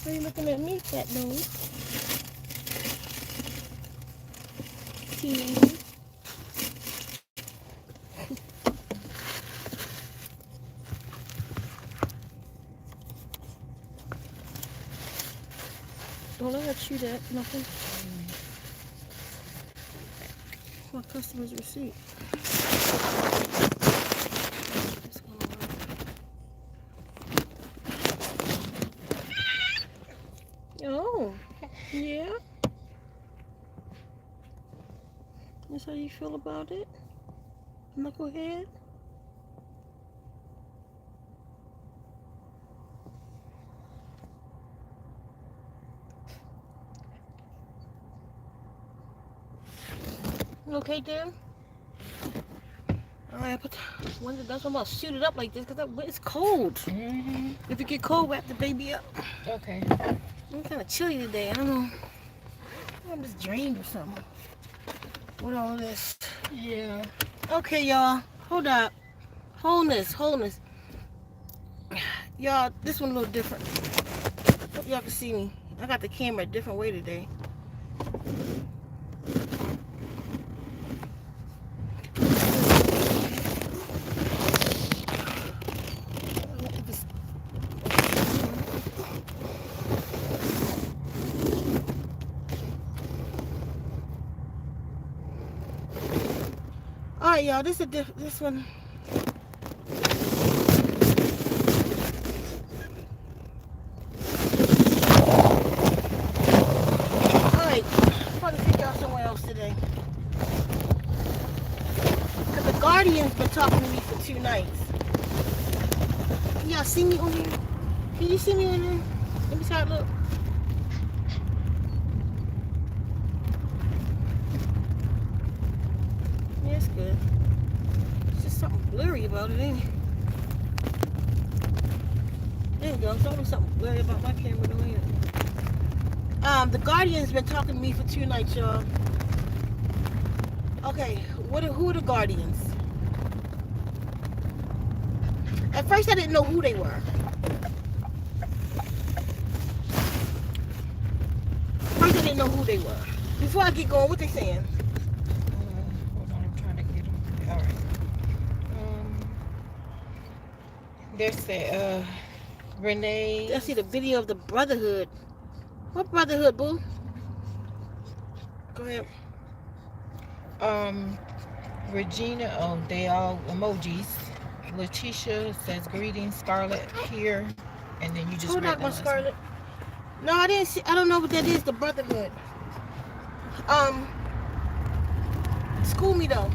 Why are you looking at me, fat nose? Tea. Don't let her chew that. Nothing. My customer's receipt. Oh, yeah. That's how you feel about it, knucklehead? You okay, Dan? Alright, but when that's when I'm about to shoot it up like this because it's cold. If it get cold, wrap the baby up. Okay. I'm kind of chilly today. I don't know. I'm just drained or something. With all of this. Yeah. Okay, y'all. Hold up. Wholeness. Y'all, this one a little different. Hope y'all can see me. I got the camera a different way today. Alright, y'all, this one. Alright, I'm about to take y'all somewhere else today. Because the Guardian's been talking to me for 2 nights. Can y'all see me on here? Can you see me on here? Let me see how it look. Yeah, it's good. It's just something blurry about it, ain't it? There you go. It's always something blurry about my camera, though, ain't it? The Guardian's been talking to me for 2 nights, y'all. Okay, who are the Guardians? At first, I didn't know who they were. First, I didn't know who they were. Before I get going, what they saying? Hold on, I'm trying to get them. All right. There's the Renee. I see the video of the Brotherhood. What Brotherhood, boo? Go ahead. Regina. Oh, they all emojis. Letitia says greetings. Scarlett here, and then you just Hold read on, the my last Scarlett. No, I didn't see. I don't know what that is. The Brotherhood. School me though.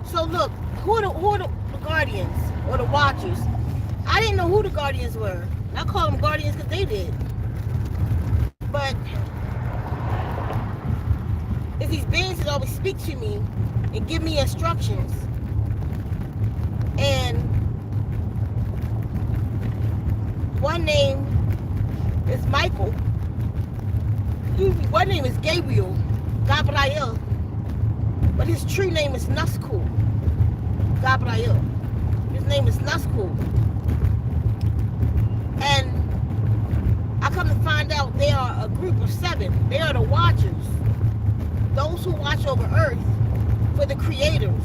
So look, who are the Guardians or the Watchers? I didn't know who the Guardians were. I call them Guardians because they did. But it's these beings that always speak to me and give me instructions. And one name is Michael. One name is Gabriel. But his true name is Nazgul. Gabriel. His name is Nazgul. And I come to find out they are a group of 7. They are the Watchers. Those who watch over Earth for the creators.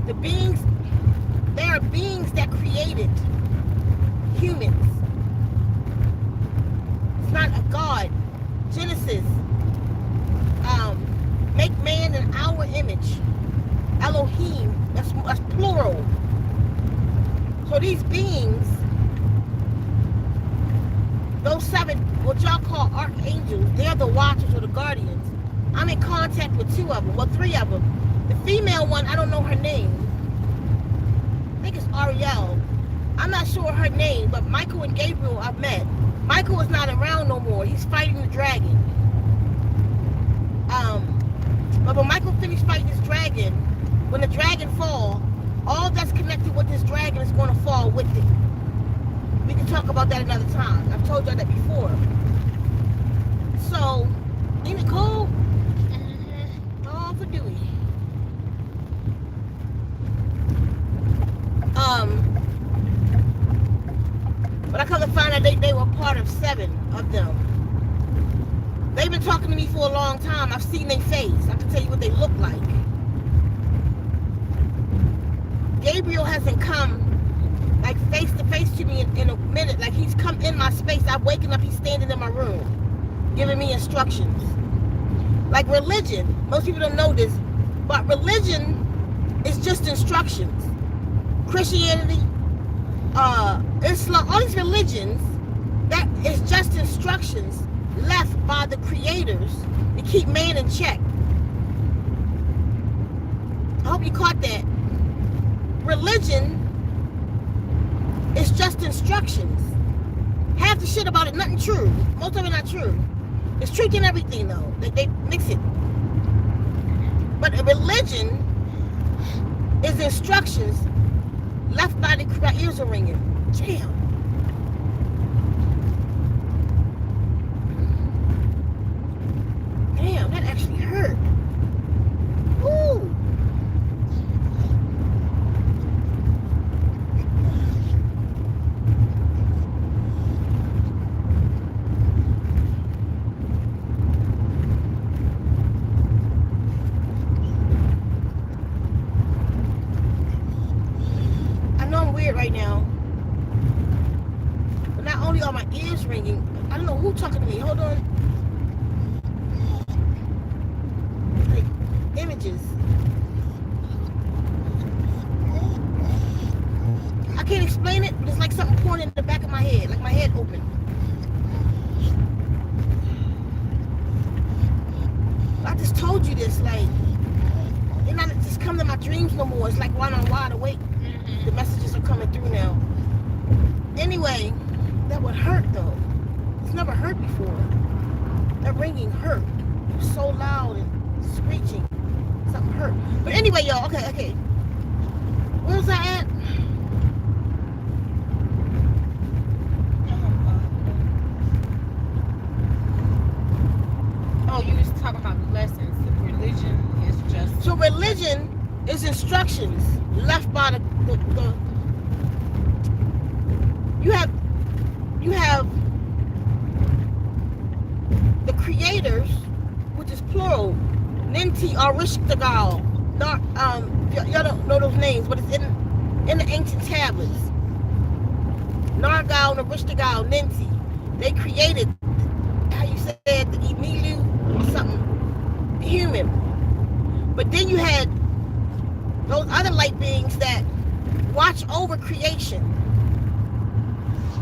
The beings, they are beings that created humans. It's not a God. Genesis. Make man in our image. Elohim. That's plural. So these beings, those 7, what y'all call archangels, they're the Watchers or the Guardians. I'm in contact with 2 of them. Well, 3 of them. The female one, I don't know her name. I think it's Ariel. I'm not sure her name, but Michael and Gabriel I've met. Michael is not around no more. He's fighting the dragon. But when Michael finished fighting this dragon, when the dragon falls, all that's connected with this dragon is going to fall with it. We can talk about that another time. I've told y'all that before. So, ain't it cool? All for Dewey. But But I come to find out they were part of 7 of them. They've been talking to me for a long time. I've seen their face. I can tell you what they look like. Gabriel hasn't come like face to face to me in a minute. Like he's come in my space. I'm waking up, he's standing in my room, giving me instructions. Like religion, most people don't know this, but religion is just instructions. Christianity, Islam, all these religions, that is just instructions left by the creators to keep man in check. I hope you caught that. Religion is just instructions. Half the shit about it, nothing true. Most of it not true. It's truth in everything though. They mix it. But a religion is instructions left by the my ears are ringing. Damn. Damn, that actually hurt. Ooh. Right now, but not only are my ears ringing, I don't know who talking to me. Hold on. Like images. I can't explain it, but it's like something pouring in the back of my head, like my head open. I just told you this, like they're not just come to my dreams no more. It's like while I'm wide awake. The messages are coming through now. Anyway, that would hurt though. It's never hurt before. That ringing hurt. It was so loud and screeching. Something hurt. But anyway, y'all, okay. Where was I at? Oh, you was talking about lessons. Religion is just... So religion is instructions left by the you have the creators, which is plural, Ninti Arishtagal. Y'all don't know those names, but it's in the ancient tablets. Nargal and Arishtagal, Ninti. They created, how you said, the Emilu or something, human. But then you had those other light beings that watch over creation.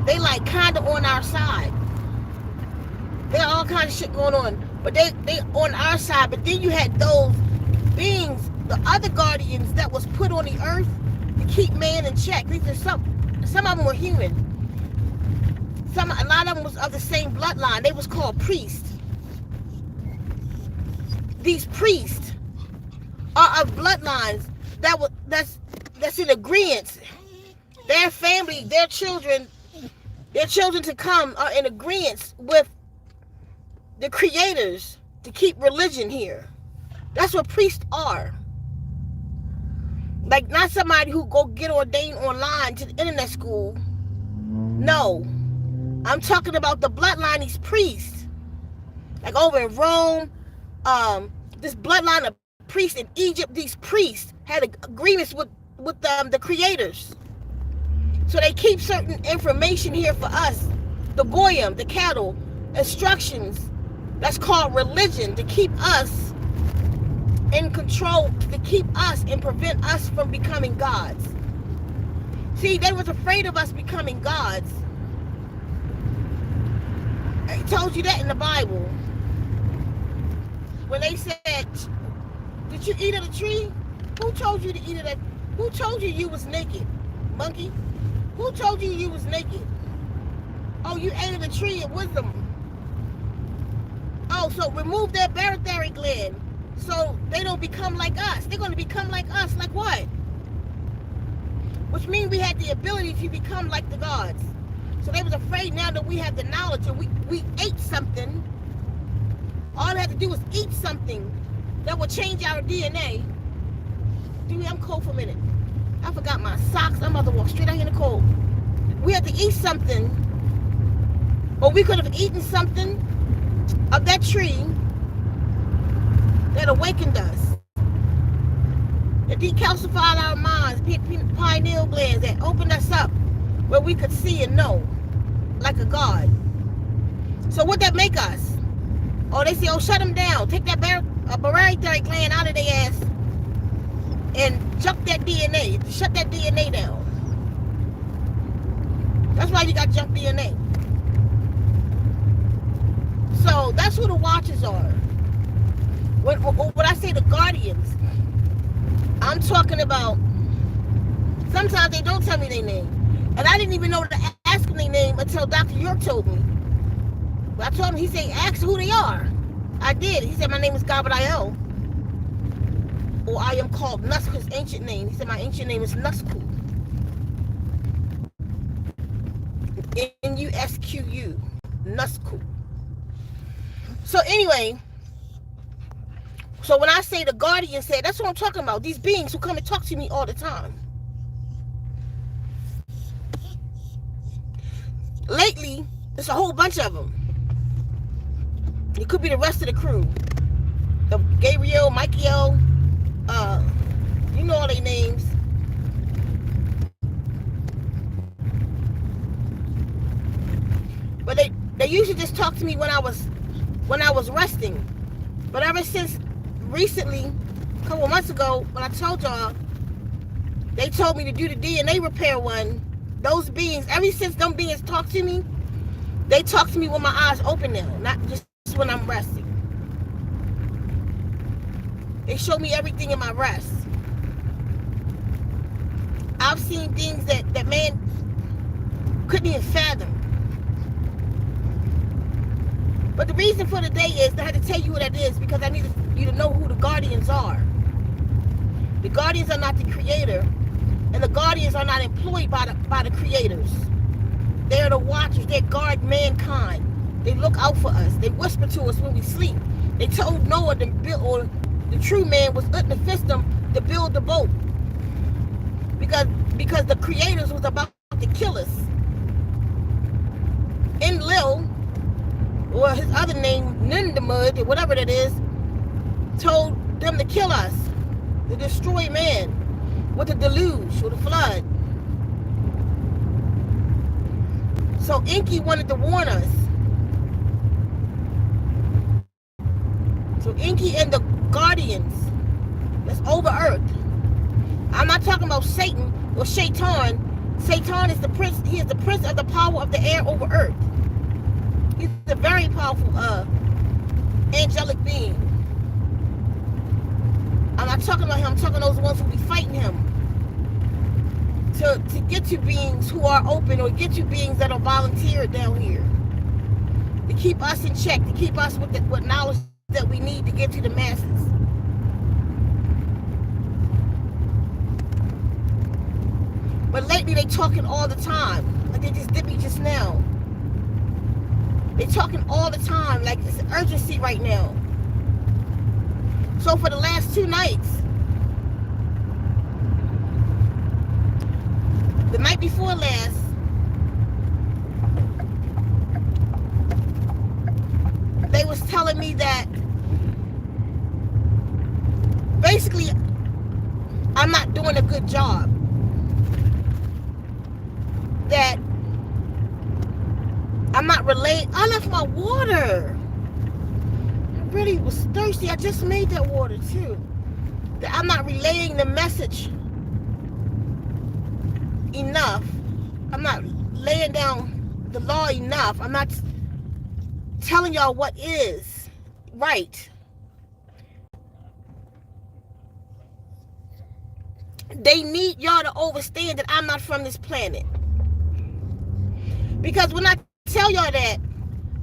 They like kind of on our side. There are all kinds of shit going on, but they on our side. But then you had those beings, the other guardians that was put on the earth to keep man in check. These are some of them were human. A lot of them was of the same bloodline. They was called priests. These priests are of bloodlines that's in agreement. Their family, their children to come are in agreement with the creators to keep religion here. That's what priests are. Like not somebody who go get ordained online to the internet school. No. I'm talking about the bloodline, these priests. Like over in Rome, this bloodline of priests in Egypt, these priests had agreements with the creators. So they keep certain information here for us, the goyim, the cattle, instructions. That's called religion, to keep us in control, to keep us and prevent us from becoming gods. See, they was afraid of us becoming gods. I told you that in the Bible. When they said, did you eat of the tree? Who told you to eat of that? Who told you was naked? Monkey? Who told you was naked? Oh, you ate of the tree of wisdom. Oh, so remove their barytheric gland so they don't become like us. They're going to become like us. Like what? Which means we had the ability to become like the gods. So they was afraid now that we have the knowledge and we ate something. All we had to do was eat something that would change our DNA. Dude, I'm cold for a minute. I forgot my socks. I'm about to walk straight out here in the cold. We had to eat something Or we could have eaten something of that tree that awakened us, that decalcified our minds, pineal glands, that opened us up where we could see and know like a God. So what that make us? Oh, they say, oh, shut them down. Take that barytheric gland out of their ass and jump that DNA. Shut that DNA down. That's why you got junk DNA. So that's who the watchers are. When I say the guardians, I'm talking about, sometimes they don't tell me their name. And I didn't even know to ask them their name until Dr. York told me. But I told him, he said, ask who they are. I did. He said, my name is Gabriel. Or I am called Nusku, his ancient name. He said, my ancient name is Nusku. Nusku. Nusku. So anyway, so when I say the guardian said, that's what I'm talking about. These beings who come and talk to me all the time. Lately, there's a whole bunch of them. It could be the rest of the crew. The Gabriel, Michael, you know all their names. But they usually just talk to me when I was resting. But ever since recently, a couple months ago, when I told y'all, they told me to do the DNA repair one. Those beings, ever since them beings talk to me, they talk to me with my eyes open now, not just when I'm resting. They show me everything in my rest. I've seen things that man couldn't even fathom. But the reason for the day is I had to tell you what that is because I need you to know who the guardians are. The guardians are not the creator, and the guardians are not employed by the creators. They are the watchers. They guard mankind. They look out for us. They whisper to us when we sleep. They told Noah to build, or the true man was Utnapishtim to build the boat because the creators was about to kill us. Enlil, or his other name, Nindamud, or whatever that is, told them to kill us, to destroy man with the deluge or the flood. So Enki wanted to warn us. So Enki and the guardians that's over earth. I'm not talking about Satan or Shaitan. Satan is the prince. He is the prince of the power of the air over earth. He's a very powerful angelic being. I'm not talking about him. I'm talking those ones who be fighting him to get to beings who are open, or get to beings that are volunteered down here to keep us in check, to keep us with what knowledge that we need to get to the masses. But lately they talking all the time, like they just did me just now. They talking all the time, like it's an urgency right now. So for the last 2 nights, the night before last, they was telling me that basically I'm not doing a good job. That I'm not relaying. I left my water. I really was thirsty. I just made that water too. That I'm not relaying the message enough. I'm not laying down the law enough. I'm not telling y'all what is right. They need y'all to understand that I'm not from this planet. Because when I tell y'all that,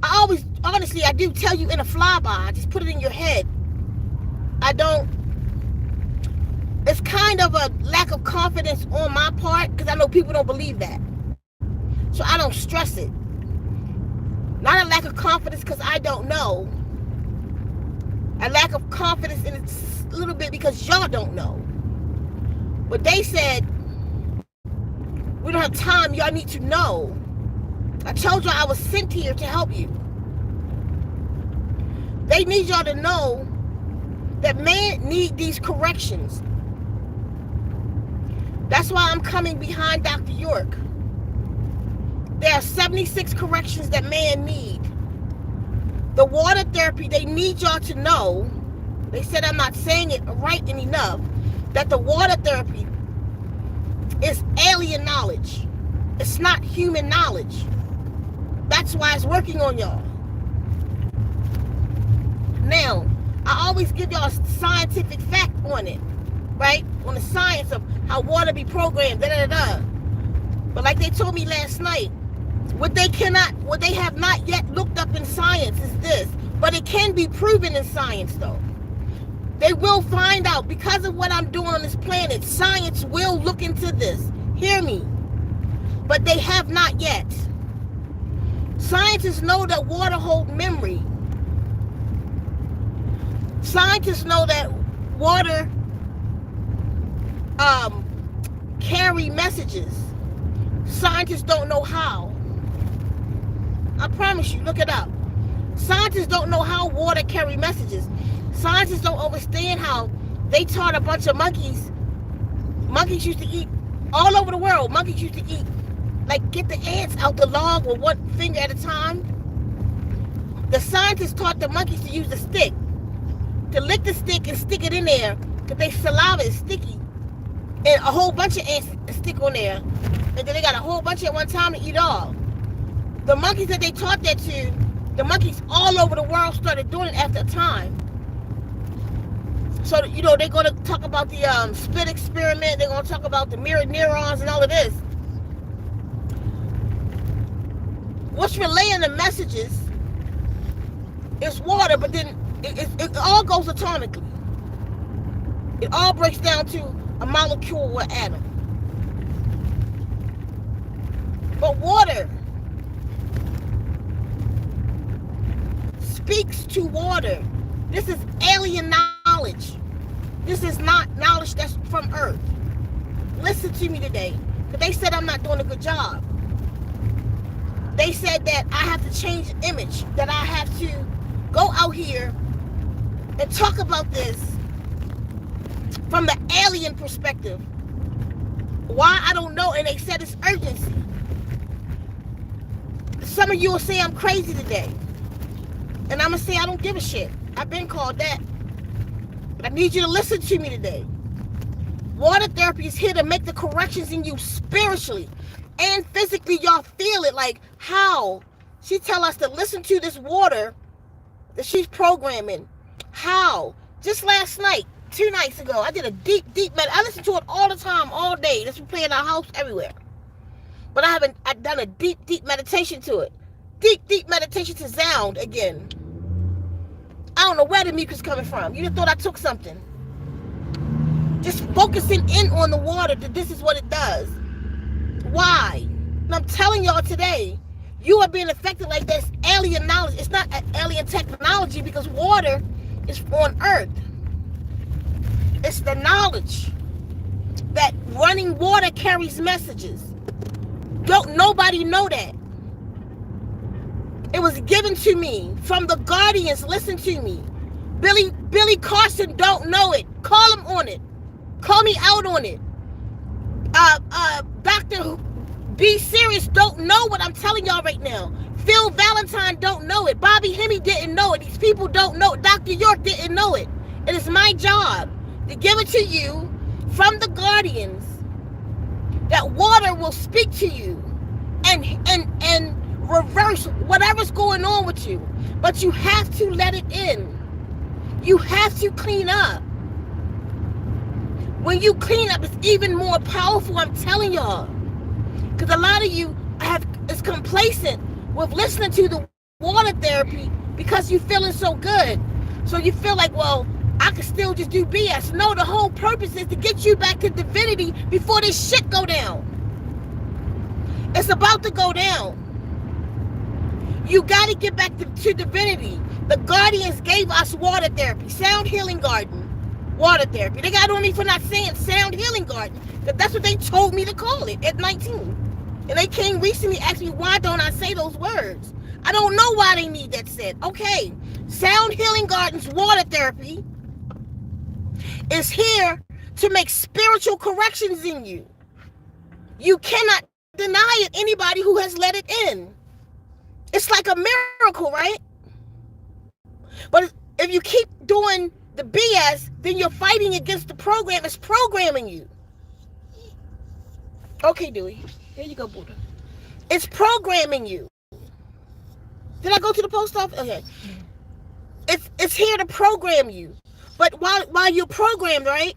I always, honestly, I do tell you in a flyby. I just put it in your head. I don't, it's kind of a lack of confidence on my part, because I know people don't believe that. So I don't stress it. Not a lack of confidence because I don't know. A lack of confidence in it a little bit because y'all don't know. But they said, we don't have time, y'all need to know. I told y'all I was sent here to help you. They need y'all to know that man need these corrections. That's why I'm coming behind Dr. York. There are 76 corrections that man need. The water therapy, they need y'all to know, they said I'm not saying it right and enough, that the water therapy is alien knowledge. It's not human knowledge. That's why it's working on y'all. Now, I always give y'all a scientific fact on it, right? On the science of how water be programmed, da-da-da-da. But like they told me last night, what they have not yet looked up in science is this. But it can be proven in science, though. They will find out, because of what I'm doing on this planet, science will look into this. Hear me. But they have not yet. Scientists know that water holds memory. Scientists know that water carry messages. Scientists don't know how. I promise you, look it up. Scientists don't know how water carry messages. Scientists don't understand how they taught a bunch of monkeys. Monkeys used to eat all over the world. Monkeys used to eat, like, get the ants out the log with one finger at a time. The scientists taught the monkeys to use the stick, to lick the stick and stick it in there, because their saliva is sticky. And a whole bunch of ants stick on there. And then they got a whole bunch at one time to eat all. The monkeys that they taught that to, the monkeys all over the world started doing it after a time. So, you know, they're going to talk about the spit experiment. They're going to talk about the mirrored neurons and all of this. What's relaying the messages is water, but then it all goes atomically. It all breaks down to a molecule or atom. But water speaks to water. This is alien knowledge. This is not knowledge that's from Earth. Listen to me today, because they said I'm not doing a good job. They said that I have to change the image, that I have to go out here and talk about this from the alien perspective. Why, I don't know, and they said it's urgency. Some of you will say I'm crazy today. And I'm going to say I don't give a shit. I've been called that. But I need you to listen to me today. Water therapy is here to make the corrections in you spiritually and physically. Y'all feel it. Like, how? She tell us to listen to this water that she's programming. How? Just last night, 2 nights ago, I did a deep I listen to it all the time, all day. This we play in our house, everywhere. But I've done a deep meditation to it. Deep meditation to sound again. I don't know where the music's coming from. You just thought I took something. Just focusing in on the water, that this is what it does. Why? And I'm telling y'all today, you are being affected like this alien knowledge. It's not alien technology, because water is on Earth. It's the knowledge that running water carries messages. Don't nobody know that. It was given to me from the Guardians. Listen to me. Billy Carson don't know it. Call him on it. Call me out on it. Dr. Be Serious don't know what I'm telling y'all right now. Phil Valentine don't know it. Bobby Hemme didn't know it. These people don't know it. Dr. York didn't know it. It is my job to give it to you from the Guardians, that water will speak to you and reverse whatever's going on with you. But you have to let it in. You have to clean up. When you clean up, it's even more powerful, I'm telling y'all. Because a lot of you is complacent with listening to the water therapy because you're feeling so good. So you feel like, well, I can still just do BS. No, the whole purpose is to get you back to divinity before this shit go down. It's about to go down. You got to get back to divinity. The Guardians gave us water therapy, Sound Healing Garden, water therapy. They got on me for not saying Sound Healing Garden, because that's what they told me to call it at 19. And they came recently asked me why don't I say those words. I don't know why they need that said. Okay, Sound Healing Gardens Water Therapy is here to make spiritual corrections in you. You cannot deny it, anybody who has let it in. It's like a miracle, right? But if you keep doing the BS, then you're fighting against the program. It's programming you. Okay, Dewey. Here you go, Buddha. It's programming you. Did I go to the post office? Okay. It's here to program you. But while you're programmed, right?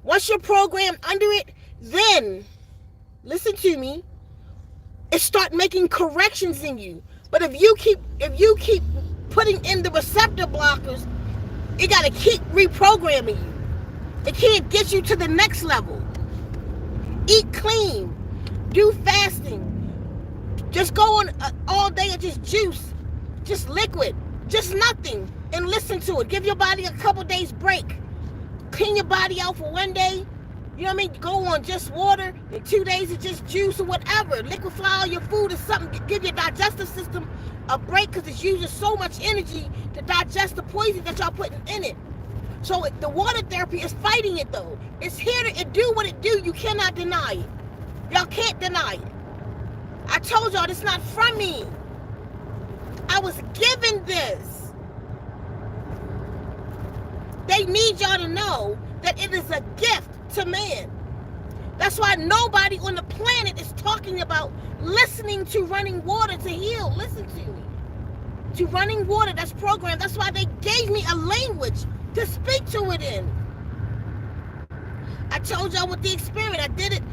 Once you're programmed under it, then, listen to me, it start making corrections in you. But if you keep putting in the receptor blockers, it got to keep reprogramming you. It can't get you to the next level. Eat clean. Do fasting. Just go on all day and just juice. Just liquid. Just nothing. And listen to it. Give your body a couple days break. Clean your body out for 1 day. You know what I mean? Go on just water. In 2 days it's just juice or whatever. Liquefy all your food or something. Give your digestive system a break because it's using so much energy to digest the poison that y'all putting in it. So the water therapy is fighting it though. It's here to do what it do. You cannot deny it. Y'all can't deny it. I told y'all it's not from me. I was given this. They need y'all to know that it is a gift to man. That's why nobody on the planet is talking about listening to running water to heal. Listen to me. To running water, that's programmed. That's why they gave me a language to speak to it in. I told y'all with the experiment. I did it.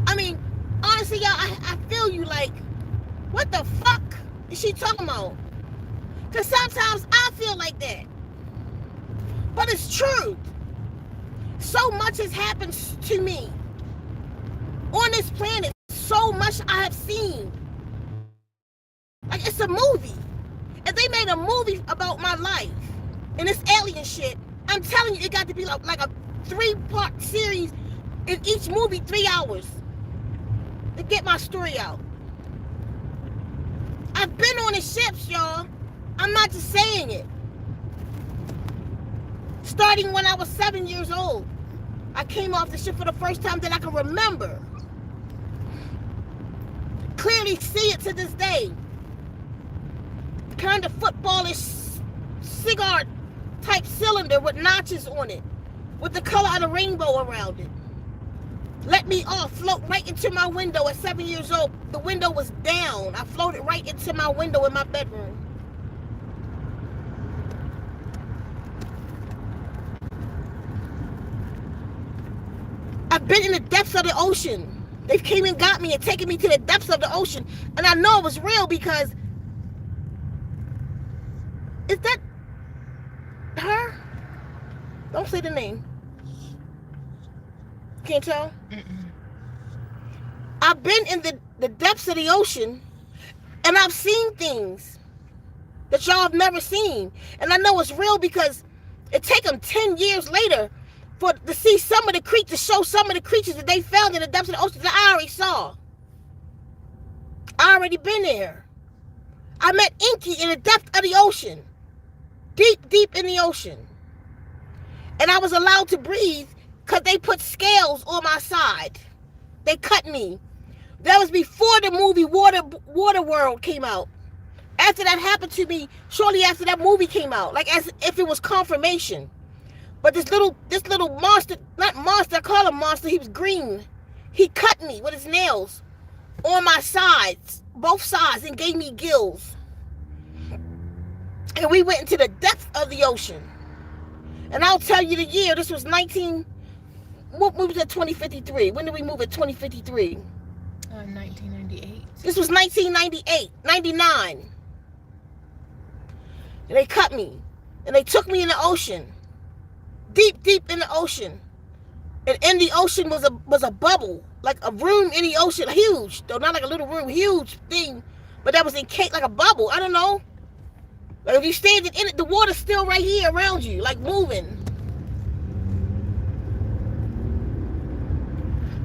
I mean, honestly, y'all, I feel you like, what the fuck is she talking about? Because sometimes I feel like that. But it's true. So much has happened to me on this planet. So much I have seen. Like it's a movie. If they made a movie about my life and this alien shit, I'm telling you, it got to be like a 3-part series. In each movie, 3 hours to get my story out. I've been on the ships, y'all. I'm not just saying it. Starting when I was 7 years old, I came off the ship for the first time that I can remember. Clearly see it to this day. Kind of footballish cigar type cylinder with notches on it, with the color of the rainbow around it. Let me off, float right into my window at 7 years old. The window was down. I floated right into my window in my bedroom. I've been in the depths of the ocean. They came and got me and taken me to the depths of the ocean. And I know it was real because... Is that her? Don't say the name. Can't tell? Mm-mm. I've been in the depths of the ocean and I've seen things that y'all have never seen. And I know it's real because it take them 10 years later to see some of the creatures, to show some of the creatures that they found in the depths of the ocean that I already saw. I already been there. I met Inky in the depth of the ocean. Deep, deep in the ocean. And I was allowed to breathe because they put scales on my side. They cut me. That was before the movie Waterworld came out. After that happened to me, shortly after that movie came out, like as if it was confirmation. But this little monster, not monster, I call him monster, he was green. He cut me with his nails on my sides, both sides, and gave me gills. And we went into the depth of the ocean. And I'll tell you the year, this was 2053. When did we move at 2053? 1998. This was 1998, 99. And they cut me. And they took me in the ocean. Deep, deep in the ocean. And in the ocean was a bubble. Like a room in the ocean. Huge. Though not like a little room. Huge thing. But that was encased like a bubble. I don't know. Like if you stand in it, the water's still right here around you. Like moving.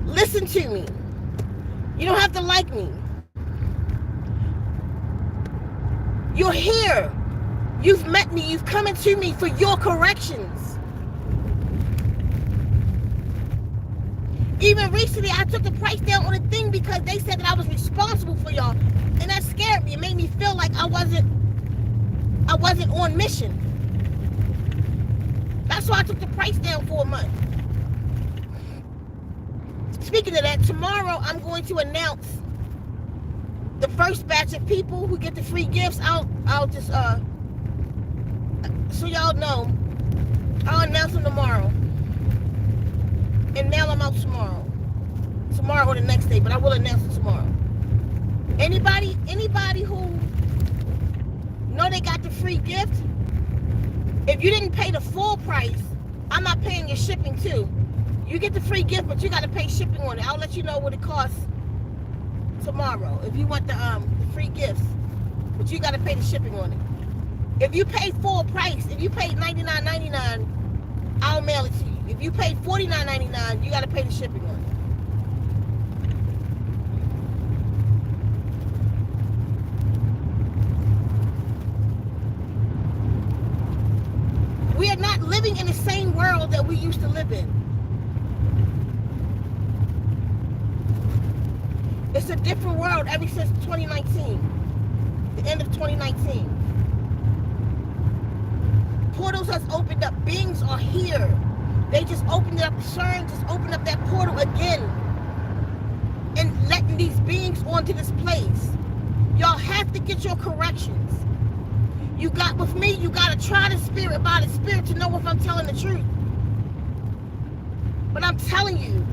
Listen to me. You don't have to like me. You're here. You've met me. You've come into me for your corrections. Even recently, I took the price down on a thing because they said that I was responsible for y'all. And that scared me. It made me feel like I wasn't on mission. That's why I took the price down for a month. Speaking of that, tomorrow I'm going to announce the first batch of people who get the free gifts. I'll just so y'all know, I'll announce them tomorrow and mail them out tomorrow or the next day, but I will announce it tomorrow. Anybody who know they got the free gift, if you didn't pay the full price, I'm not paying your shipping too. You get the free gift, but you got to pay shipping on it. I'll let you know what it costs tomorrow if you want the free gifts, but you got to pay the shipping on it. If you pay full price, if you paid $99.99, I'll mail it to you. If you paid $49.99, you got to pay the shipping on it. We are not living in the same world that we used to live in. It's a different world ever since 2019, the end of 2019. Portals has opened up. Beings are here. They just opened it up. CERN just opened up that portal again and letting these beings onto this place. Y'all have to get your corrections. You got, with me, you got to try the spirit by the spirit to know if I'm telling the truth. But I'm telling you,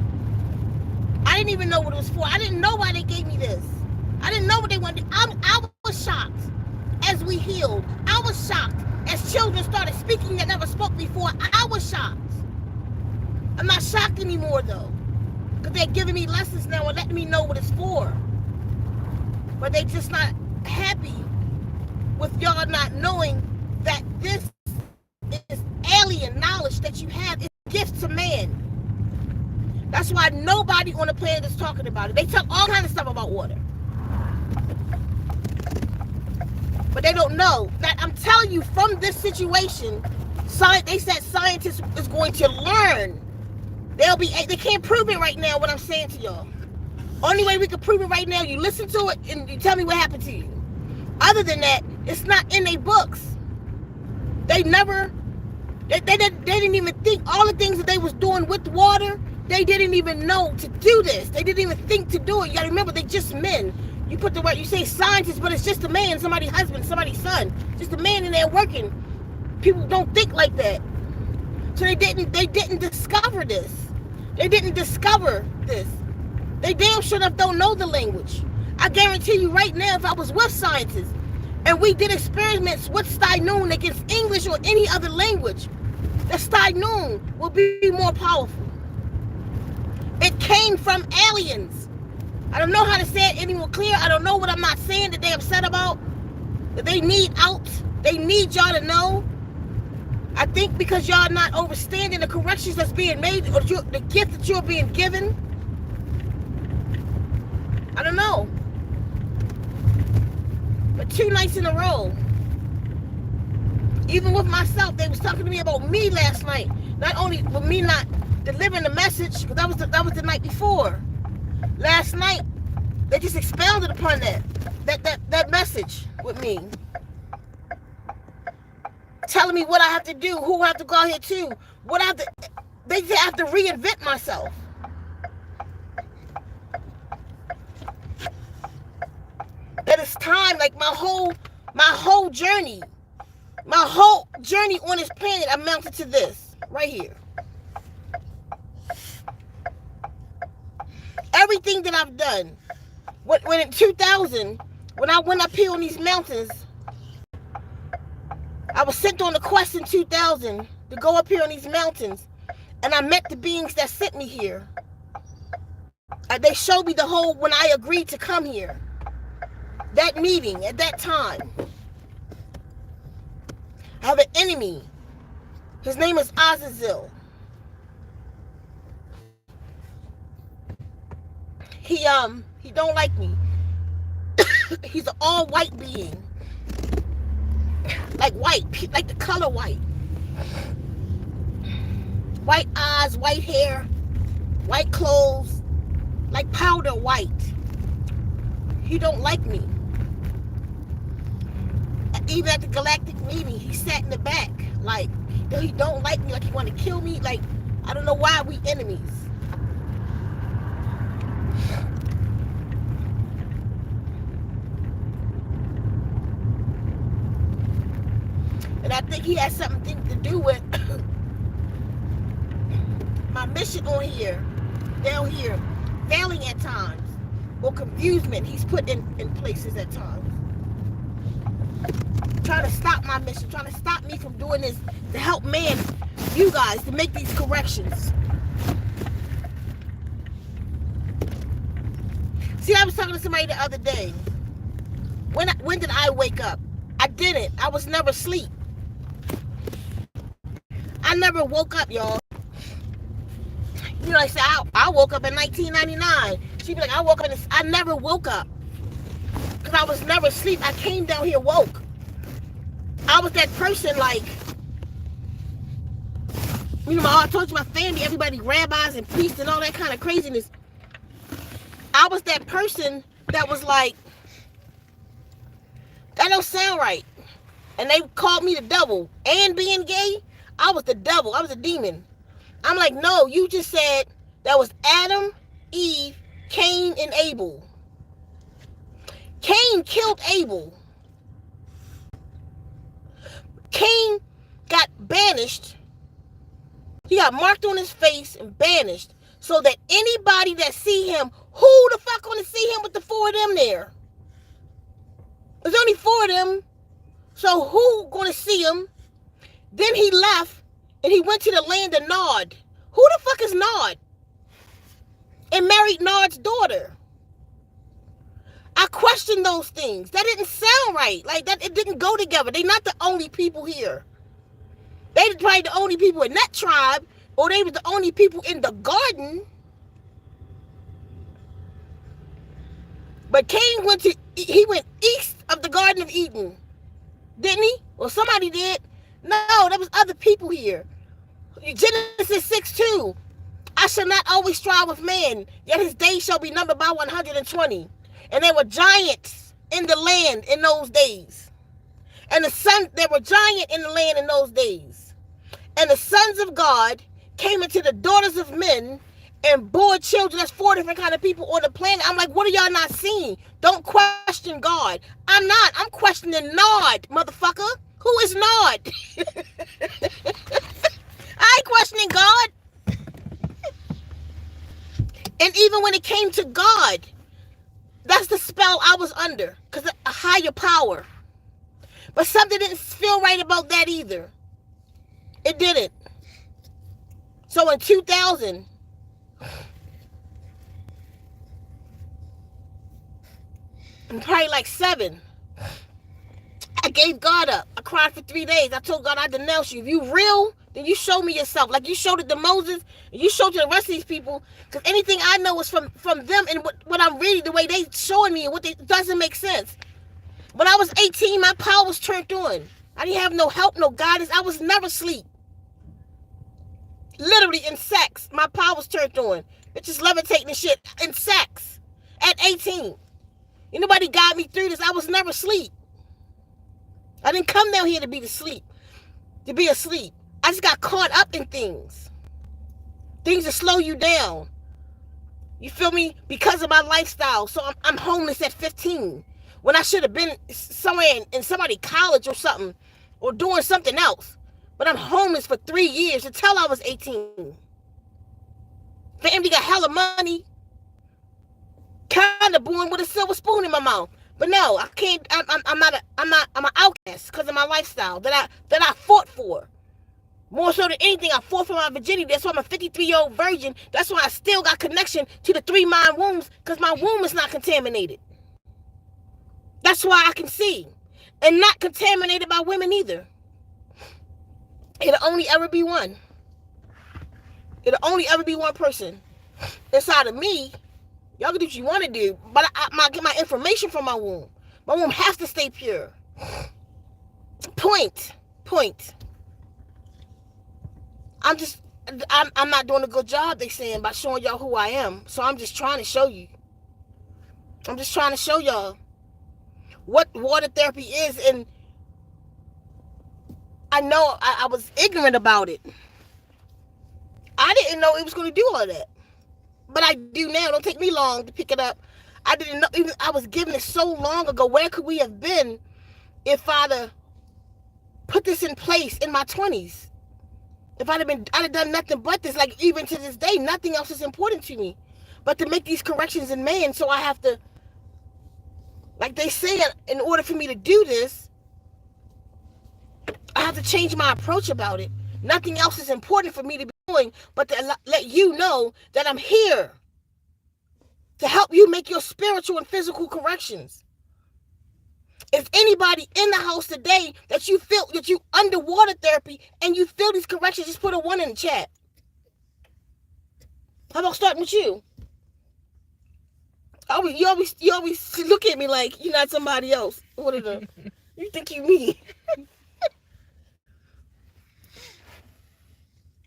I didn't even know what it was for. I didn't know why they gave me this. I didn't know what they wanted. I was shocked as we healed. I was shocked as children started speaking that never spoke before. I was shocked. I'm not shocked anymore though, because they're giving me lessons now and letting me know what it's for. But they just not happy with y'all not knowing that this is alien knowledge that you have. It's a gift to man. That's why nobody on the planet is talking about it. They talk all kinds of stuff about water, but they don't know that I'm telling you from this situation. They said scientists is going to learn. They can't prove it right now. What I'm saying to y'all, only way we can prove it right now, you listen to it and you tell me what happened to you. Other than that, it's not in their books. They didn't even think all the things that they was doing with water. They didn't even know to do this. They didn't even think to do it. You gotta remember, they just men. You put the word, you say scientist, but it's just a man, somebody's husband, somebody's son, just a man in there working. People don't think like that. So they didn't discover this. They didn't discover this. They damn sure enough don't know the language. I guarantee you right now, if I was with scientists and we did experiments with Stynoon against English or any other language, the Stynoon will be more powerful. It came from aliens. I don't know how to say it any more clear. I don't know what I'm not saying that they're upset about. That they need out. They need y'all to know. I think because y'all not understanding the corrections that's being made or the gift that you're being given. I don't know. But 2 nights in a row, even with myself, they was talking to me about me last night. Not only with me not delivering the message, because that was the night before. Last night, they just expounded upon that message with me. Telling me what I have to do, who I have to go out here to, what I have to. They have to reinvent myself. That it's time, like my whole journey on this planet amounted to this right here. Everything that I've done, when in 2000, when I went up here on these mountains, I was sent on a quest in 2000 to go up here on these mountains, and I met the beings that sent me here. They showed me the whole, when I agreed to come here, that meeting at that time. I have an enemy. His name is Azazel. He don't like me. He's an all-white being. like white, like the color white. White eyes, white hair, white clothes, like powder white. He don't like me. Even at the galactic meeting, he sat in the back, like he don't like me, like he want to kill me. Like, I don't know why we enemies. And I think he has something to do with my mission on here, down here, failing at times, or confusion he's put in places at times. Trying to stop my mission, trying to stop me from doing this, to help man, you guys, to make these corrections. See, I was talking to somebody the other day. When did I wake up? I didn't. I was never asleep. I never woke up, y'all. You know, like I say, I woke up in 1999. She'd be like, I woke up I never woke up. Because I was never asleep. I came down here woke. I was that person, like, you know, I told you my family, everybody, rabbis and priests and all that kind of craziness. I was that person that was like, that don't sound right. And they called me the devil. And being gay, I was the devil. I was a demon. I'm like, no, you just said that was Adam, Eve, Cain, and Abel. Cain killed Abel. Cain got banished. He got marked on his face and banished so that anybody that see him, who the fuck gonna see him with the four of them there? There's only four of them. So who gonna see him? Then he left and he went to the land of Nod. Who the fuck is Nod? And married Nod's daughter. I questioned those things. That didn't sound right. Like, that, it didn't go together. They're not the only people here. They were probably the only people in that tribe, or they were the only people in the garden. But Cain went east of the Garden of Eden. Didn't he? Or somebody did. No, there was other people here. Genesis 6:2. I shall not always strive with man, yet his days shall be numbered by 120. And there were giants in the land in those days. And there were giants in the land in those days. And the sons of God came into the daughters of men and bore children. That's 4 different kind of people on the planet. I'm like, what are y'all not seeing? Don't question God. I'm not. I'm questioning Nod, motherfucker. Who is Nod? I ain't questioning God. And even when it came to God, that's the spell I was under, because a higher power. But something didn't feel right about that either. It didn't. So in 2000, probably like 7, I gave God up. I cried for 3 days. I told God, I denounce you. If you real, then you show me yourself. Like you showed it to Moses, and you showed it to the rest of these people. Because anything I know is from them, and what I'm reading, the way they showing me, and what they doesn't make sense. When I was 18, my power was turned on. I didn't have no help, no guidance. I was never asleep. Literally in sex, my power was turned on. Bitches levitating and shit in sex at 18. Anybody got me through this? I was never asleep. I didn't come down here to be asleep. I just got caught up in things. Things that slow you down. You feel me? Because of my lifestyle. So I'm homeless at 15. When I should have been somewhere in somebody's college or something. Or doing something else. But I'm homeless for 3 years until I was 18. Family got hella money. Kind of born with a silver spoon in my mouth. But no, I can't. I'm an outcast because of my lifestyle that I fought for. More so than anything, I fought for my virginity. That's why I'm a 53-year-old virgin. That's why I still got connection to the 3 mind wombs, because my womb is not contaminated. That's why I can see. And not contaminated by women either. It'll only ever be one. It'll only ever be one person inside of me. Y'all can do what you want to do, but I get my information from my womb. My womb has to stay pure. Point. I'm not doing a good job, they saying, by showing y'all who I am. So I'm just trying to show you. I'm just trying to show y'all what water therapy is. And I know I was ignorant about it. I didn't know it was going to do all that. But I do now. Don't take me long to pick it up. I didn't know. Even I was given it so long ago. Where could we have been if I'd put this in place in my 20s? If I'd have done nothing but this. Like, even to this day, nothing else is important to me but to make these corrections in man. So I have to, like they say, in order for me to do this, I have to change my approach about it. Nothing else is important for me to be doing but to let you know that I'm here to help you make your spiritual and physical corrections. If anybody in the house today that you feel that you underwater therapy and you feel these corrections, just put a 1 in the chat. How about starting with you? You always look at me like you're not somebody else. What are the you think you me?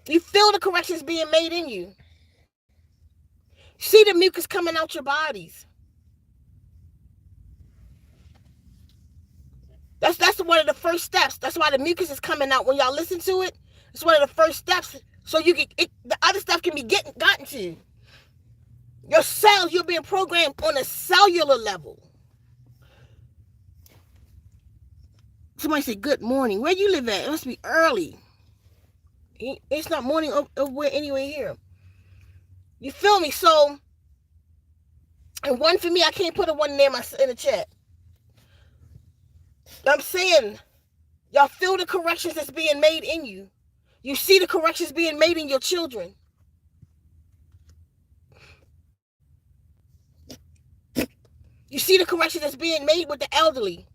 You feel the corrections being made in you. See the mucus coming out your bodies. That's one of the first steps. That's why the mucus is coming out when y'all listen to it. It's one of the first steps, so you can the other stuff can be gotten to. Your cells, you're being programmed on a cellular level. Somebody said, "Good morning." Where you live at? It must be early. It's not morning over anywhere here. You feel me? So, and 1 for me, I can't put a 1 there in the chat. I'm saying, y'all feel the corrections that's being made in you. You see the corrections being made in your children. You see the corrections that's being made with the elderly.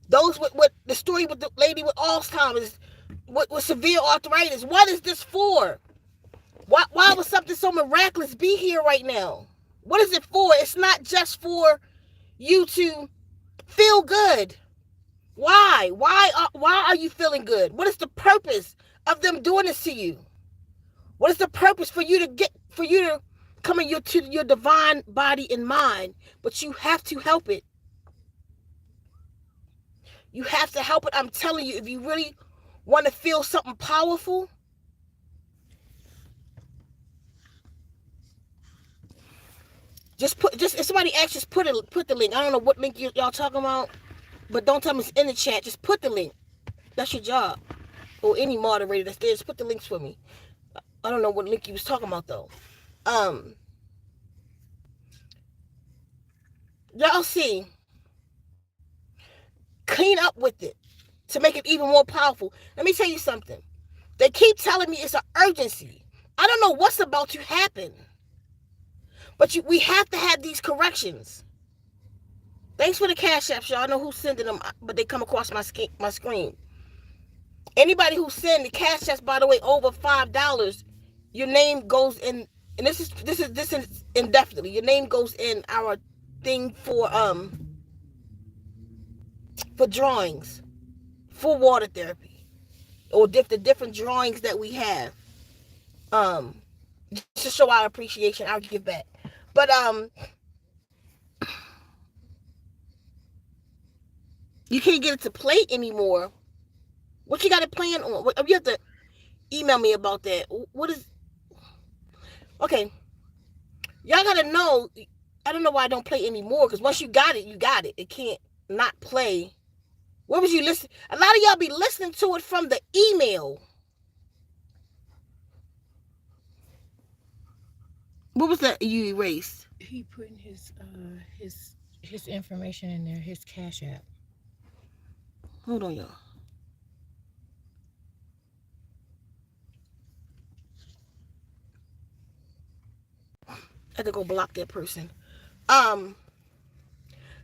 Those with the story with the lady with Alzheimer's, with severe arthritis. What is this for? Why would something so miraculous be here right now? What is it for? It's not just for you to feel good. Why? Why are you feeling good? What is the purpose of them doing this to you? What is the purpose for you to come to your divine body and mind? But you have to help it. You have to help it. I'm telling you, if you really want to feel something powerful, if somebody asks, just put the link. I don't know what link y'all talking about, but don't tell me it's in the chat. Just put the link. That's your job. Or any moderator that's there, just put the links for me. I don't know what link you was talking about though. Y'all see, clean up with it to make it even more powerful. Let me tell you something. They keep telling me it's an urgency. I don't know what's about to happen, but we have to have these corrections. Thanks for the cash apps, y'all. I know who's sending them, but they come across my screen. Anybody who send the cash apps, by the way, over $5, your name goes in, and this is indefinitely. Your name goes in our thing for drawings for water therapy, or the different drawings that we have, just to show our appreciation, our give back. But you can't get it to play anymore. What you got it playing on? You have to email me about that. What is? Okay, y'all gotta know. I don't know why I don't play anymore, because once you got it, you got it. It can't not play. Where was you listening? A lot of y'all be listening to it from the email. What was that you erased? He putting his information in there, his cash app. Hold on, y'all. I had to go block that person.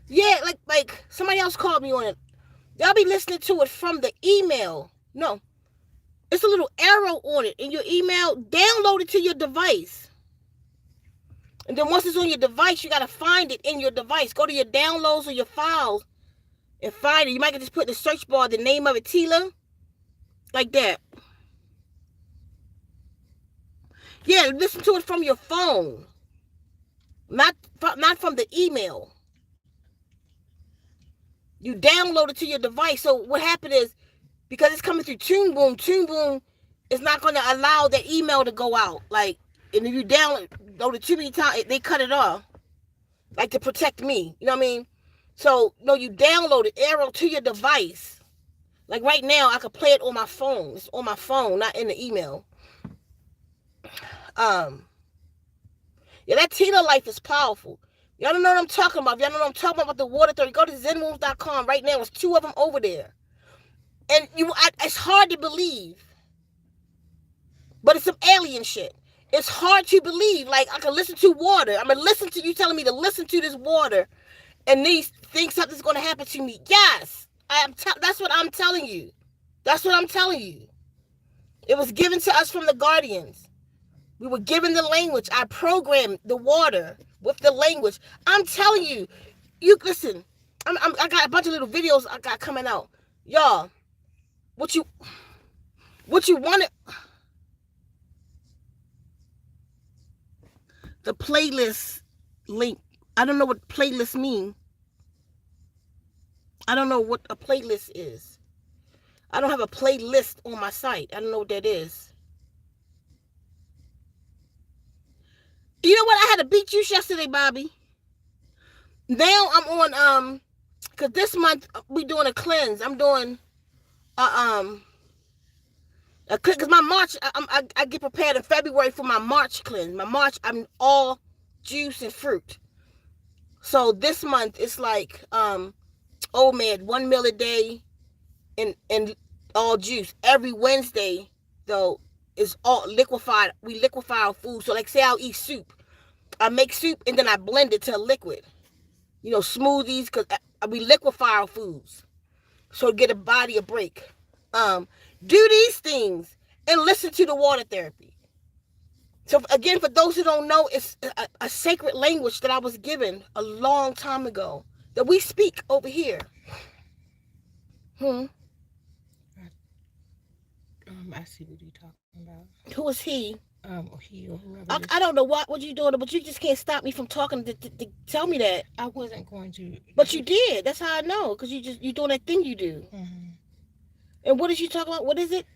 Yeah, like somebody else called me on it. Y'all be listening to it from the email. No, it's a little arrow on it in your email. Download it to your device, and then once it's on your device, you gotta find it in your device. Go to your downloads or your files, and find it. You might just put in the search bar the name of it, Tila, like that. Yeah, listen to it from your phone, not from the email. You download it to your device. So what happened is, because it's coming through Toon Boom is not going to allow that email to go out. Like, and if you download it too many times, they cut it off, like to protect me. You know what I mean? So no, you download it, Arrow, to your device. Like right now, I could play it on my phone. It's on my phone, not in the email. Yeah, that Tina life is powerful. Y'all don't know what I'm talking about. If y'all don't know what I'm talking about the water theory, go to zenmoves.com right now. There's 2 of them over there. And it's hard to believe. But it's some alien shit. It's hard to believe. Like, I can listen to water. I'm going to listen to you telling me to listen to this water, and these think something's going to happen to me. Yes. That's what I'm telling you. That's what I'm telling you. It was given to us from the Guardians. We were given the language. I programmed the water with the language. I'm telling you. You listen. I got a bunch of little videos I got coming out. Y'all, what you wanted. The playlist link. I don't know what playlist mean. I don't know what a playlist is. I don't have a playlist on my site. I don't know what that is. You know what? I had to beat you yesterday, Bobby. Now I'm on because this month we doing a cleanse. I'm doing because my March, I get prepared in February for my March cleanse. My March, I'm all juice and fruit. So this month it's like old man, 1 meal a day and all juice. Every Wednesday though is all liquefied. We liquefy our food. So like say I'll eat soup. I make soup and then I blend it to a liquid. You know, smoothies, because we liquefy our foods. So get a body a break. Do these things and listen to the water therapy. So again, for those who don't know, it's a sacred language that I was given a long time ago that we speak over here. I see what you're talking about. Who is he? He or whoever. I don't know what you doing, but you just can't stop me from talking to tell me that. I wasn't going to. But you did. That's how I know, because you doing that thing you do. Mm-hmm. And what did you talk about? What is it?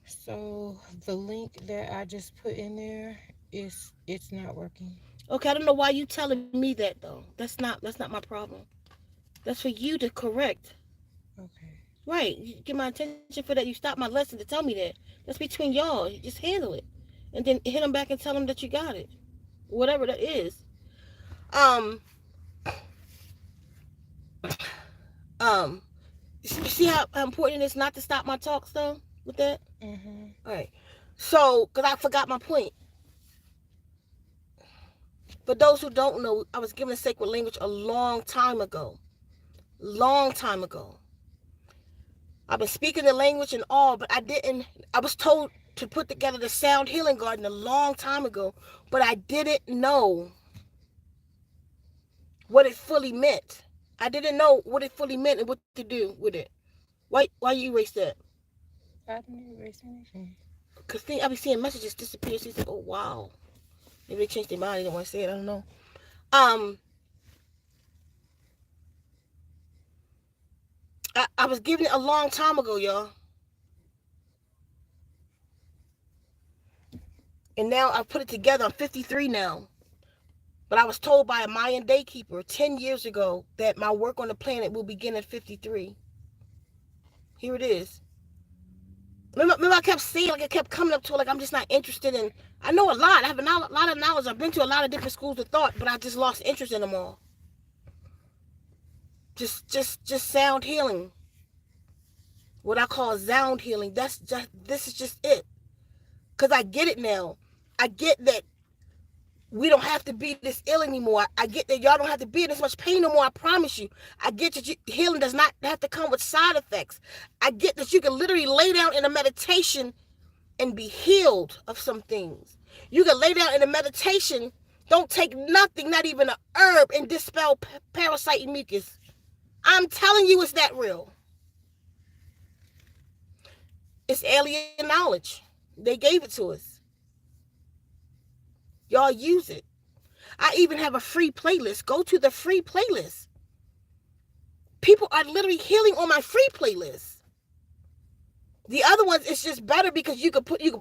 So the link that I just put in there it's not working. Okay, I don't know why you telling me that though. That's not my problem. That's for you to correct. Okay. Right. You get my attention for that. You stopped my lesson to tell me that. That's between y'all. You just handle it. And then hit them back and tell them that you got it. Whatever that is. You see how important it is not to stop my talks though with that? Mm-hmm. All right. So, because I forgot my point. For those who don't know, I was given a sacred language a long time ago. Long time ago. I've been speaking the language and all, but I was told to put together the Sound Healing Garden a long time ago, but I didn't know what it fully meant. I didn't know what it fully meant and what to do with it. Why you erase that? I didn't erase anything. Because I be seeing messages disappear. So like, oh, wow. Maybe they changed their mind. They didn't want to say it. I don't know. I was given it a long time ago, y'all. And now I put it together. I'm 53 now. But I was told by a Mayan daykeeper 10 years ago that my work on the planet will begin at 53. Here it is. Remember I kept saying, like I kept coming up to it, like I'm just not interested in. I know a lot. I have a lot of knowledge. I've been to a lot of different schools of thought, but I just lost interest in them all. Just sound healing. What I call sound healing. This is just it. Because I get it now. I get that we don't have to be this ill anymore. I get that y'all don't have to be in this much pain no more. I promise you. I get that healing does not have to come with side effects. I get that you can literally lay down in a meditation and be healed of some things. You can lay down in a meditation, don't take nothing, not even a herb, and dispel parasite and mucus. I'm telling you, it's that real. It's alien knowledge. They gave it to us. Y'all use it. I even have a free playlist. Go to the free playlist. People are literally healing on my free playlist. The other ones, it's just better because you can put it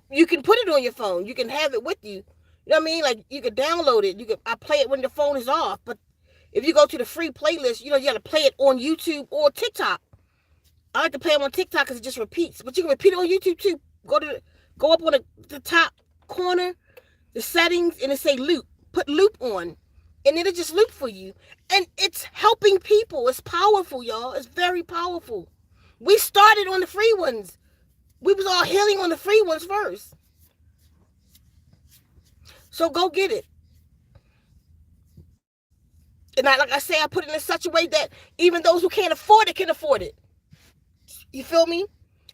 on your phone. You can have it with you. You know what I mean? Like, you can download it. I play it when the phone is off. But if you go to the free playlist, you got to play it on YouTube or TikTok. I like to play them on TikTok because it just repeats. But you can repeat it on YouTube too. Go up on the top corner, the settings, and it say loop. Put loop on. And it'll just loop for you. And it's helping people. It's powerful, y'all. It's very powerful. We started on the free ones. We was all healing on the free ones first. So go get it. And like I say, I put it in such a way that even those who can't afford it can afford it. You feel me?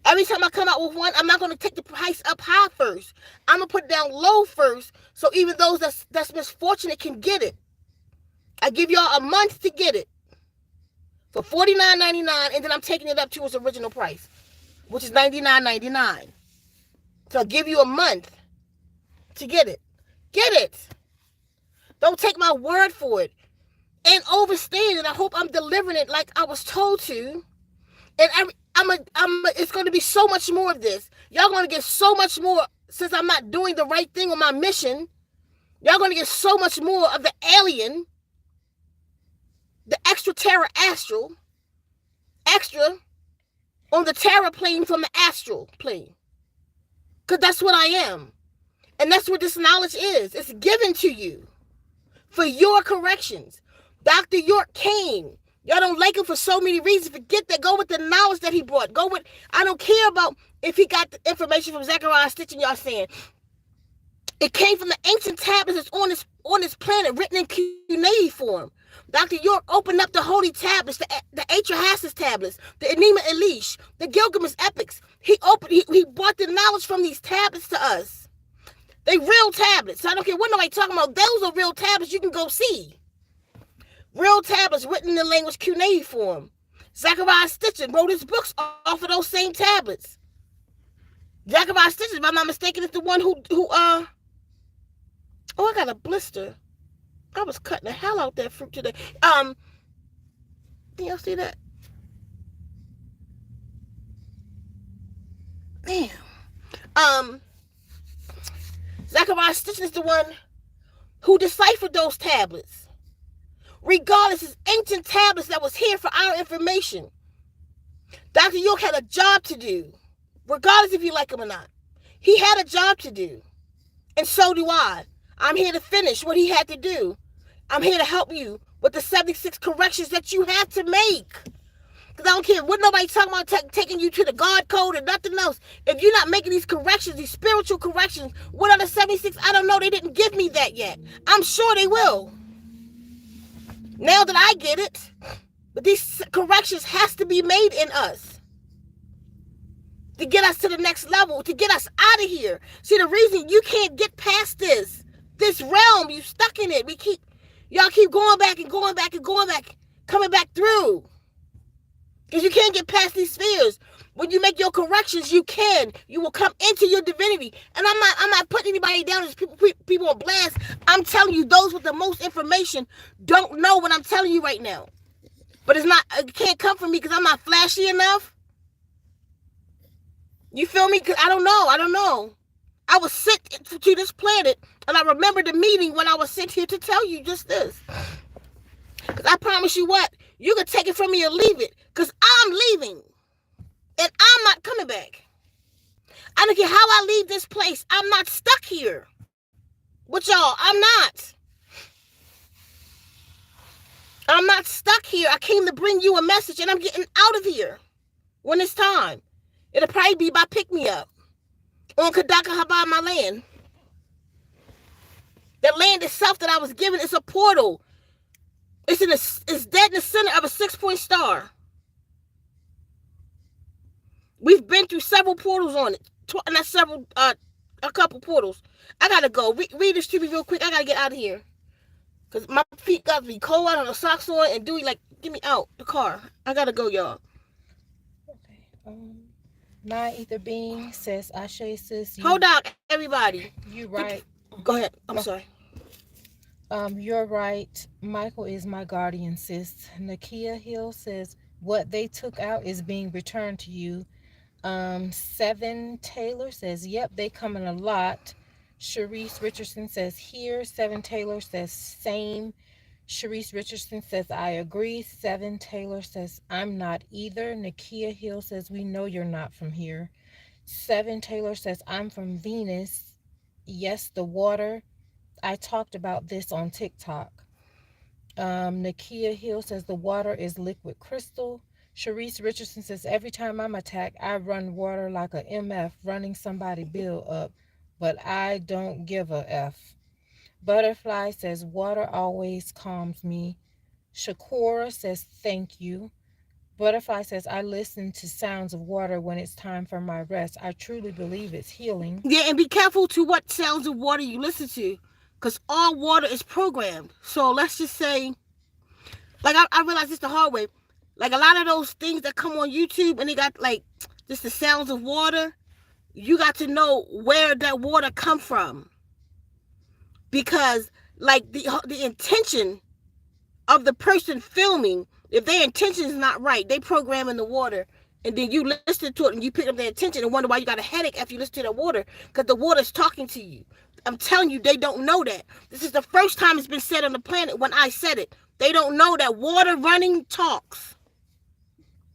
Every time I come out with one, I'm not going to take the price up high first. I'm going to put it down low first, so even those that's misfortunate can get it. I give y'all a month to get it for $49.99, and then I'm taking it up to its original price, which is $99.99. So I'll give you a month to get it. Get it. Don't take my word for it. And overstand it. I hope I'm delivering it like I was told to. And it's going to be so much more of this. Y'all going to get so much more since I'm not doing the right thing on my mission. Y'all going to get so much more of the alien, the extra terra astral, extra on the terra plane from the astral plane. Because that's what I am. And that's what this knowledge is. It's given to you for your corrections. Dr. York came. Y'all don't like him for so many reasons. Forget that. Go with the knowledge that he brought. I don't care about if he got the information from Zechariah Stitchin, y'all saying. It came from the ancient tablets that's on this planet, written in cuneiform. Dr. York opened up the holy tablets, the Atrahasis tablets, the Enuma Elish, the Gilgamesh epics. He brought the knowledge from these tablets to us. They real tablets. So I don't care what nobody talking about. Those are real tablets you can go see. Real tablets written in the language cuneiform. Zechariah Stitchin wrote his books off of those same tablets. Zechariah Stitchin, if I'm not mistaken, is the one who oh, I got a blister. I was cutting the hell out that fruit today. Can y'all see that? Damn. Zechariah Stitchin is the one who deciphered those tablets. Regardless, it's ancient tablets that was here for our information. Dr. York had a job to do, regardless if you like him or not. He had a job to do, and so do I. I'm here to finish what he had to do. I'm here to help you with the 76 corrections that you have to make. Because I don't care what nobody talking about taking you to the God code or nothing else. If you're not making these corrections, these spiritual corrections, what are the 76? I don't know. They didn't give me that yet. I'm sure they will. Now that I get it, but these corrections has to be made in us to get us to the next level, to get us out of here. See, the reason you can't get past this realm, you stuck in it. Y'all keep going back and going back and going back, coming back through. Because you can't get past these spheres. When you make your corrections, you will come into your divinity. And I'm not putting anybody down as people on blast. I'm telling you, those with the most information don't know what I'm telling you right now. But it can't come from me because I'm not flashy enough. You feel me? Because I don't know. I was sent to this planet, and I remember the meeting when I was sent here to tell you just this. Because I promise you what, you can take it from me or leave it. Because I'm leaving. And I'm not coming back. I don't care how I leave this place. I'm not stuck here with y'all. I'm not stuck here. I came to bring you a message, and I'm getting out of here when it's time. It'll probably be by pick-me-up on Kadaka Haba, my land. The land itself that I was given is a portal. It's dead in the center of a 6-point star. We've been through several portals on it. A couple portals. I gotta go. Read this to me real quick. I gotta get out of here. Because my feet got to be cold. I don't have socks on. And Dewey, like, get me out the car. I got to go, y'all. Okay. My Ether Being says, Ashe, sis, Hold on, everybody. You right. Go ahead. I'm sorry. You're right. Michael is my guardian, sis. Nakia Hill says, what they took out is being returned to you. Seven Taylor says, yep, they come in a lot. Sharice Richardson says, here. Seven Taylor says, same. Sharice Richardson says, I agree. Seven Taylor says, I'm not either. Nakia Hill says, we know you're not from here. Seven Taylor says, I'm from Venus. Yes, the water. I talked about this on TikTok. Nakia Hill says, the water is liquid crystal. Sharice Richardson says, every time I'm attacked, I run water like a MF, running somebody bill up, but I don't give a F. Butterfly says, water always calms me. Shakura says, thank you. Butterfly says, I listen to sounds of water when it's time for my rest. I truly believe it's healing. Yeah, and be careful to what sounds of water you listen to, because all water is programmed. So let's just say, like, I realized this the hard way. Like, a lot of those things that come on YouTube and they got, like, just the sounds of water, you got to know where that water come from. Because, like, the intention of the person filming, if their intention is not right, they program in the water, and then you listen to it and you pick up their attention and wonder why you got a headache after you listen to the water, because the water's talking to you. I'm telling you, they don't know that. This is the first time it's been said on the planet when I said it. They don't know that water running talks.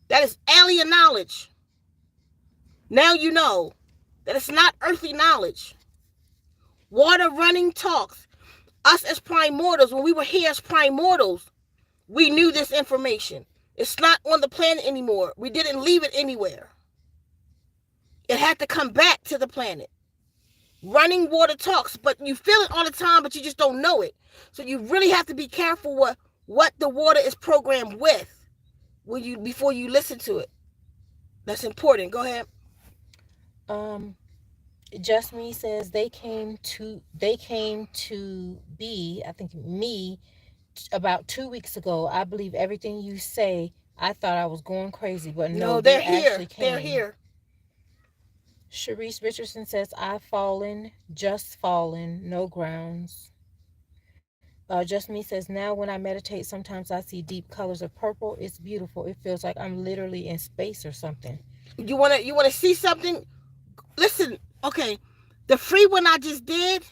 That is alien knowledge. Now you know that it's not earthly knowledge. Water running talks. Us as primordials, when we were here as primordials, we knew this information. It's not on the planet anymore. We didn't leave it anywhere. It had to come back to the planet. Running water talks, but you feel it all the time, but you just don't know it. So you really have to be careful what the water is programmed with before you listen to it. That's important. Go ahead. Just Me says, they came to be, I think, me about 2 weeks ago. I believe everything you say. I thought I was going crazy, but no, they're here. Actually came. They're here. Sharice Richardson says, I've fallen, just fallen, no grounds. Just Me says, now when I meditate, sometimes I see deep colors of purple. It's beautiful. It feels like I'm literally in space or something. You wanna see something? Listen, okay. The free one I just did,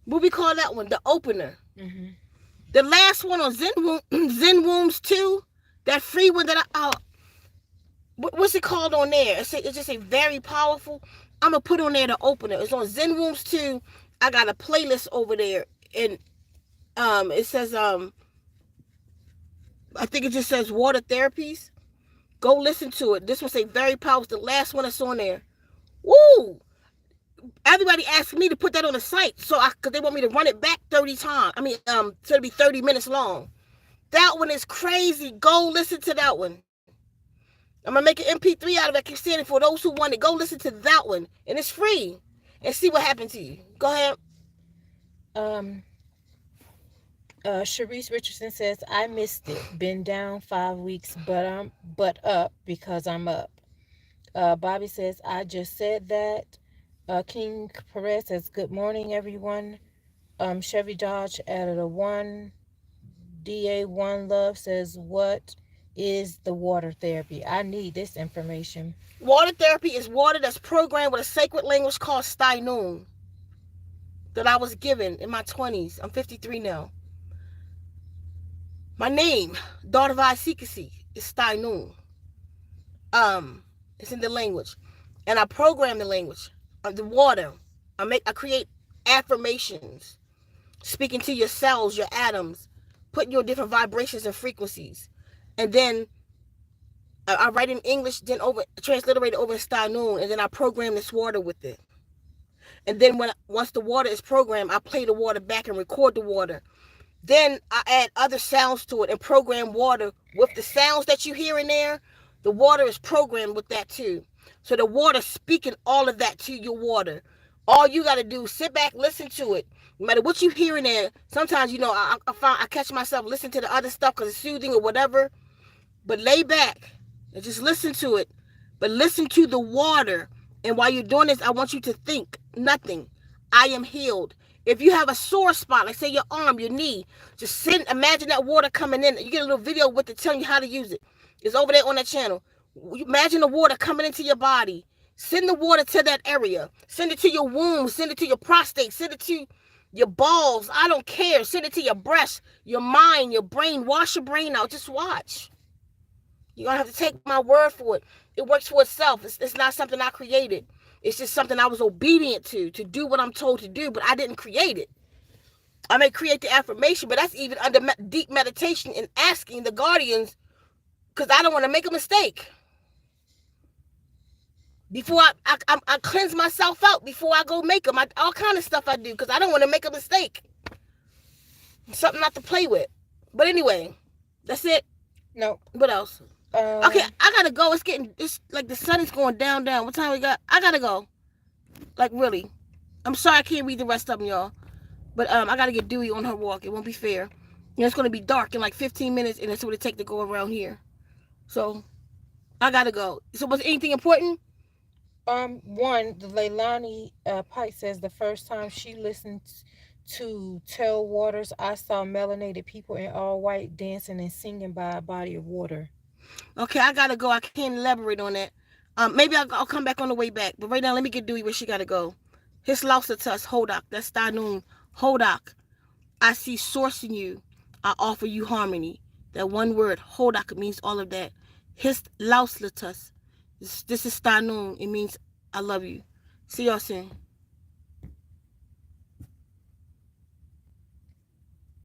what we call that one? The opener. Mm-hmm. The last one on Zen Wombs 2, that free one that what's it called on there? It's just a very powerful. I'm gonna put on there the opener. It's on Zen Wombs 2. I got a playlist over there, and it says I think it just says water therapies. Go listen to it. This one's a very powerful. The last one that's on there. Woo! Everybody asked me to put that on the site, because they want me to run it back 30 times. I mean, so it'll be 30 minutes long. That one is crazy. Go listen to that one. I'm gonna make an MP3 out of it. I keep saying it for those who want it. Go listen to that one, and it's free, and see what happened to you. Go ahead. Sharice Richardson says, I missed it. Been down 5 weeks, but up because I'm up. Bobby says, I just said that. King Perez says, good morning, everyone. Chevy Dodge added a 1. DA1 Love says, what is the water therapy? I need this information. Water therapy is water that's programmed with a sacred language called Steinun that I was given in my 20s. I'm 53 now. My name, Daughter of Isikasi, is Steinun. It's in the language. And I program the language of the water. I create affirmations, speaking to your cells, your atoms, putting your different vibrations and frequencies. And then I write in English, then transliterate it over in Steinun, and then I program this water with it. And then once the water is programmed, I play the water back and record the water. Then I add other sounds to it and program water with the sounds that you hear in there. The water is programmed with that too. So the water speaking all of that to your water All you got to do is sit back, listen to it. No matter what you hear in there, sometimes, I catch myself listening to the other stuff because it's soothing or whatever. But lay back and just listen to it. But listen to the water. And while you're doing this, I want you to think nothing. I am healed. If you have a sore spot, like say your arm, your knee, just imagine that water coming in. You get a little video with it telling you how to use it. It's over there on that channel. Imagine the water coming into your body. Send the water to that area. Send it to your womb. Send it to your prostate. Send it to your balls. I don't care. Send it to your breast, your mind, your brain. Wash your brain out. Just watch. You don't have to take my word for it. It works for itself. It's not something I created. It's just something I was obedient to do what I'm told to do, but I didn't create it. I may create the affirmation, but that's even under deep meditation and asking the guardians, because I don't want to make a mistake. Before I cleanse myself out before I go make them. All kind of stuff I do because I don't want to make a mistake. Something not to play with. But anyway, that's it. No. What else? Okay, I gotta go. It's like the sun is going down. What time we got? I gotta go. Like really. I'm sorry I can't read the rest of them, y'all. But I gotta get Dewey on her walk. It won't be fair. It's gonna be dark in like 15 minutes, and that's what it takes to go around here. So I gotta go. So was anything important? One, the Leilani Pike says the first time she listened to Tell Waters, I saw melanated people in all white dancing and singing by a body of water. Okay, I gotta go. I can't elaborate on that. Maybe I'll come back on the way back. But right now, let me get Dewey where she gotta go. His lausatus, hodak. That's Stanun. Hodak. I see source in you. I offer you harmony. That one word, hodak, means all of that. His lausatus. This is Stanun. It means I love you. See y'all soon.